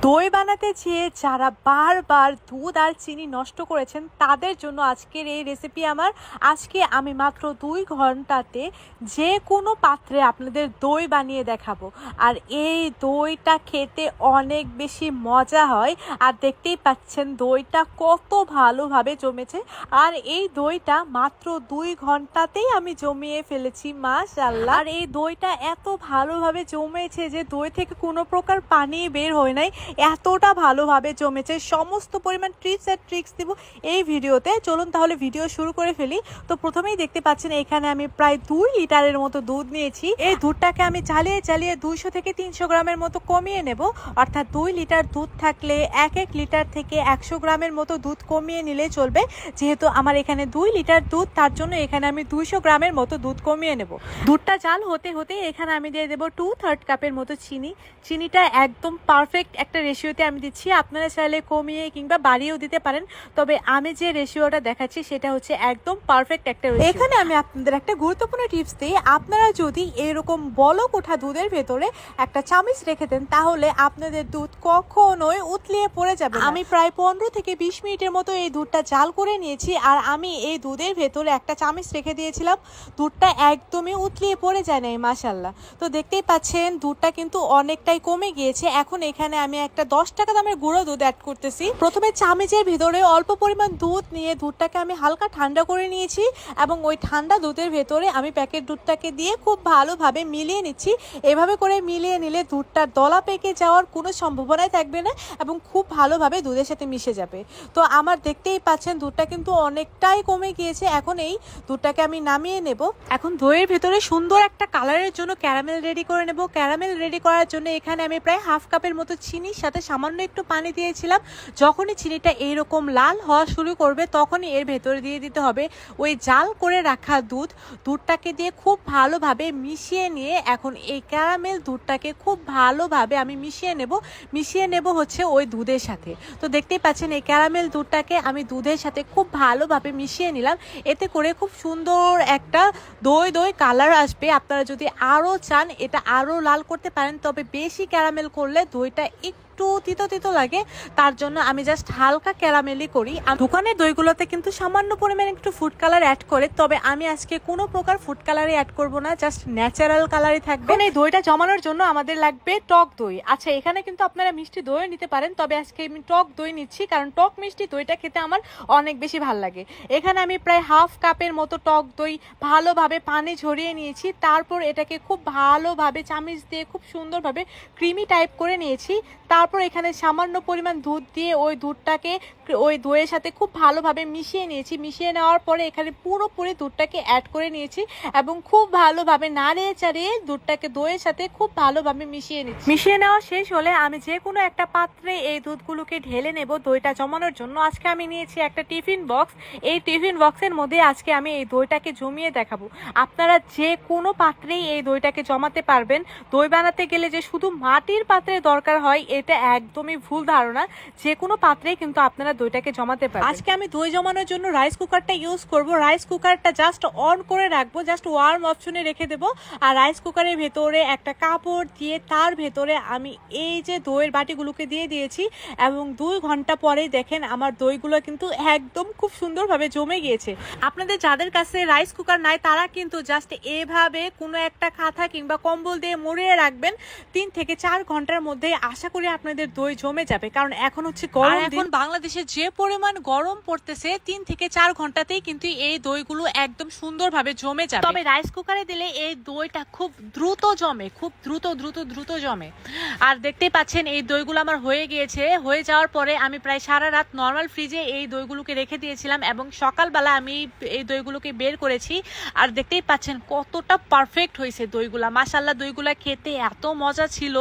দই বানাতে যেয়ে যারা বারবার দুধ আর চিনি নষ্ট করেছেন তাদের জন্য আজকের এই রেসিপি আজকে আমি মাত্র 2 ঘন্টাতে যে কোনো পাত্রে আপনাদের দই বানিয়ে দেখাবো। আর এই দইটা খেতে অনেক বেশি মজা হয়। আর দেখতেই পাচ্ছেন দইটা কত ভালোভাবে জমেছে। আর এই দইটা মাত্র 2 ঘন্টাতেই আমি জমিয়ে ফেলেছি, মাশাআল্লাহ। আর এই দইটা এত ভালোভাবে জমেছে যে দই থেকে কোনো প্রকার পানি বের হয় নাই, এতটা ভালোভাবে জমেছে। সমস্ত পরিমাণ টিপস আর ট্রিক্স দিব এই ভিডিওতে। চলুন তাহলে ভিডিও শুরু করে ফেলি। তো প্রথমেই দেখতে পাচ্ছেন এখানে আমি প্রায় 2 লিটারের মতো দুধ নিয়েছি। এই দুধটাকে আমি চালিয়ে চালিয়ে 200 থেকে 300 গ্রামের মতো কমিয়ে নেব। অর্থাৎ 2 লিটার দুধ থাকলে 1 লিটার থেকে 100 গ্রামের মতো দুধ কমিয়ে নিলে চলবে। যেহেতু আমার এখানে 2 লিটার দুধ, তার জন্য এখানে আমি 200 গ্রামের মতো দুধ কমিয়ে নেব। দুধটা জাল হতে হতে এখানে আমি দিয়ে দেবো 2/3 কাপের মতো চিনি। চিনিটা একদম পারফেক্ট একটা রেশিওতে আমি দিচ্ছি। আপনারা চাইলে কমিয়ে কিংবা বাড়িয়েও দিতে পারেন, তবে আমি যে রেশিওটা দেখাচ্ছি সেটা হচ্ছে একদম পারফেক্ট একটা রেশিও। এখানে আমি আপনাদের একটা গুরুত্বপূর্ণ টিপস দিই। আপনারা যদি এরকম বলক ওঠা দুধের ভেতরে একটা চামচ রেখে দেন তাহলে আপনাদের দুধ কখনোই উতলিয়ে পড়ে যাবে। আমি প্রায় 15 থেকে 20 মিনিটের মতো এই দুধটা জাল করে নিয়েছি। আর আমি এই দুধের ভেতরে একটা চামচ রেখে দিয়েছিলাম, দুধটা একদমই উতলিয়ে পড়ে যায় নাই, মাশাআল্লাহ। তো দেখতেই পাচ্ছেন দুধটা কিন্তু অনেকটাই কমে গিয়েছে। এখন এখানে আমি একটা 10 টাকা দামের গুঁড়ো দুধ অ্যাড করতেছি। প্রথমে চামচের ভিতরে অল্প পরিমাণ দুধ নিয়ে দুধটাকে আমি হালকা ঠান্ডা করে নিয়েছি এবং ওই ঠান্ডা দুধের ভেতরে আমি প্যাকেট দুধটাকে দিয়ে খুব ভালোভাবে মিলিয়ে নিচ্ছি। এভাবে করে মিলিয়ে নিলে দুধটা দলা পেকে যাওয়ার কোনো সম্ভাবনাই থাকবে না এবং খুব ভালোভাবে দুধের সাথে মিশে যাবে। তো আমার দেখতেই পাচ্ছেন দুধটা কিন্তু অনেকটাই কমে গিয়েছে। এখন এই দুধটাকে আমি নামিয়ে নেব। এখন দইয়ের ভেতরে সুন্দর একটা কালারের জন্য ক্যারামেল রেডি করে নেব। ক্যারামেল রেডি করার জন্য এখানে আমি প্রায় 1/2 কাপের মতো চিনির সাথে সামান্য একটু পানি দিয়েছিলাম। যখনই চিনিটা এইরকম লাল হওয়া শুরু করবে তখনই এর ভেতরে দিয়ে দিতে হবে ওই জাল করে রাখা দুধটাকে দিয়ে খুব ভালোভাবে মিশিয়ে নিয়ে এখন এই ক্যারামেল দুধটাকে খুব ভালোভাবে আমি মিশিয়ে নেব হচ্ছে ওই দুধের সাথে। তো দেখতেই পাচ্ছেন এই ক্যারামেল দুধটাকে আমি দুধের সাথে খুব ভালোভাবে মিশিয়ে নিলাম। এতে করে খুব সুন্দর একটা দই কালার আসবে। আপনারা যদি আরও চান এটা আরও লাল করতে পারেন, তবে বেশি ক্যারামেল করলে দইটা একটু তিতো লাগে, তার জন্য আমি জাস্ট হালকা ক্যারামেলই করি। আর দোকানের দইগুলোতে কিন্তু সামান্য পরিমাণে একটু ফুড কালার অ্যাড করে, তবে আমি আজকে কোনো প্রকার ফুড কালারই অ্যাড করব না, জাস্ট ন্যাচারাল কালারই থাকবে। এই দইটা জমানোর জন্য আমাদের লাগবে টক দই। আচ্ছা, এখানে কিন্তু আপনারা মিষ্টি দইও নিতে পারেন, তবে আজকে আমি টক দই নিচ্ছি কারণ টক মিষ্টি দইটা খেতে আমার অনেক বেশি ভালো লাগে। এখানে আমি প্রায় 1/2 কাপের মতো টক দই ভালোভাবে পানি ঝরিয়ে নিয়েছি। তারপর এটাকে খুব ভালোভাবে চামচ দিয়ে খুব সুন্দরভাবে ক্রিমি টাইপ করে নিয়েছি। তারপর এখানে সামান্য পরিমাণ দুধ দিয়ে ওই দুধটাকে ওই দইয়ের সাথে খুব ভালোভাবে মিশিয়ে নিয়েছি। মিশিয়ে নেওয়ার পরে এখানে পুরোপুরি দুধটাকে অ্যাড করে নিয়েছি এবং খুব ভালোভাবে নাড়িয়ে চাড়িয়ে দুধটাকে দইয়ের সাথে খুব ভালোভাবে মিশিয়ে নিচ্ছি। মিশিয়ে নেওয়া শেষ হলে আমি যে কোনো একটা পাত্রে এই দুধগুলোকে ঢেলে নেব দইটা জমানোর জন্য। আজকে আমি নিয়েছি একটা টিফিন বক্স। এই টিফিন বক্সের মধ্যে আজকে আমি এই দইটাকে জমিয়ে দেখাবো। আপনারা যে কোনো পাত্রেই এই দইটাকে জমাতে পারবেন। দই বানাতে গেলে যে শুধু মাটির পাত্রের দরকার হয় এটা একদমই ভুল ধারণা। যে কোনো পাত্রেই কিন্তু আপনারা দইটাকে জমাতে পারবেন। আজকে আমি দই জমানোর জন্য রাইস কুকারটা ইউজ করব। রাইস কুকারটা জাস্ট অন করে রাখবো, জাস্ট ওয়ার্ম অপশনে রেখে দেবো। আর রাইস কুকারের ভেতরে একটা কাপড় দিয়ে তার ভেতরে আমি এই যে দইয়ের বাটিগুলোকে দিয়ে দিয়েছি এবং 2 ঘন্টা পরে দেখেন আমার দইগুলো কিন্তু একদম খুব সুন্দরভাবে জমে গিয়েছে। আপনাদের যাদের কাছে রাইস কুকার নাই তারা কিন্তু জাস্ট এভাবে কোনো একটা কাঁথা কিংবা কম্বল দিয়ে মুড়িয়ে রাখবেন। 3 থেকে 4 ঘন্টার মধ্যে আশা করি আপনাদের দই জমে যাবে, কারণ এখন হচ্ছে গরম। এখন বাংলাদেশে যে পরিমাণ গরম পড়তেছে 3 থেকে 4 ঘন্টাতেই কিন্তু এই দইগুলো একদম সুন্দরভাবে জমে যাবে। তবে রাইস কুকারে দিলে এই দইটা খুব দ্রুত জমে, খুব দ্রুত জমে। আর দেখতেই পাচ্ছেন এই দইগুলো আমার হয়ে গিয়েছে। হয়ে যাওয়ার পরে আমি প্রায় সারা রাত নর্মাল ফ্রিজে এই দইগুলোকে রেখে দিয়েছিলাম এবং সকালবেলা আমি এই দইগুলোকে বের করেছি। আর দেখতেই পাচ্ছেন কতটা পারফেক্ট হয়েছে দইগুলা, মাশাআল্লাহ। দইগুলা খেতে এত মজা ছিল,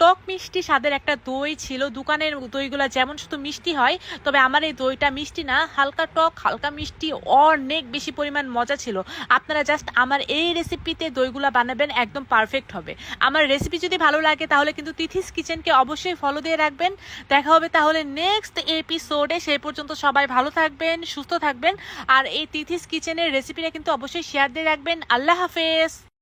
টক মিষ্টি স্বাদের একটা দই ছিল। দোকানের দইগুলা যেমন শুধু মিষ্টি হয়, তবে আমার এই দইটা মিষ্টি না, হালকা টক হালকা মিষ্টি, অনেক বেশি পরিমাণ মজা ছিল। আপনারা জাস্ট আমার এই রেসিপিতে দইগুলা বানাবেন, একদম পারফেক্ট হবে। আমার রেসিপি যদি ভালো লাগে তাহলে কিন্তু তিথিস কিচেনকে অবশ্যই ফলো দিয়ে রাখবেন। দেখা হবে তাহলে নেক্সট এপিসোডে। সেই পর্যন্ত সবাই ভালো থাকবেন, সুস্থ থাকবেন। আর এই তিথিস কিচেনের রেসিপিটা কিন্তু অবশ্যই শেয়ার দিয়ে রাখবেন। আল্লাহ হাফেজ।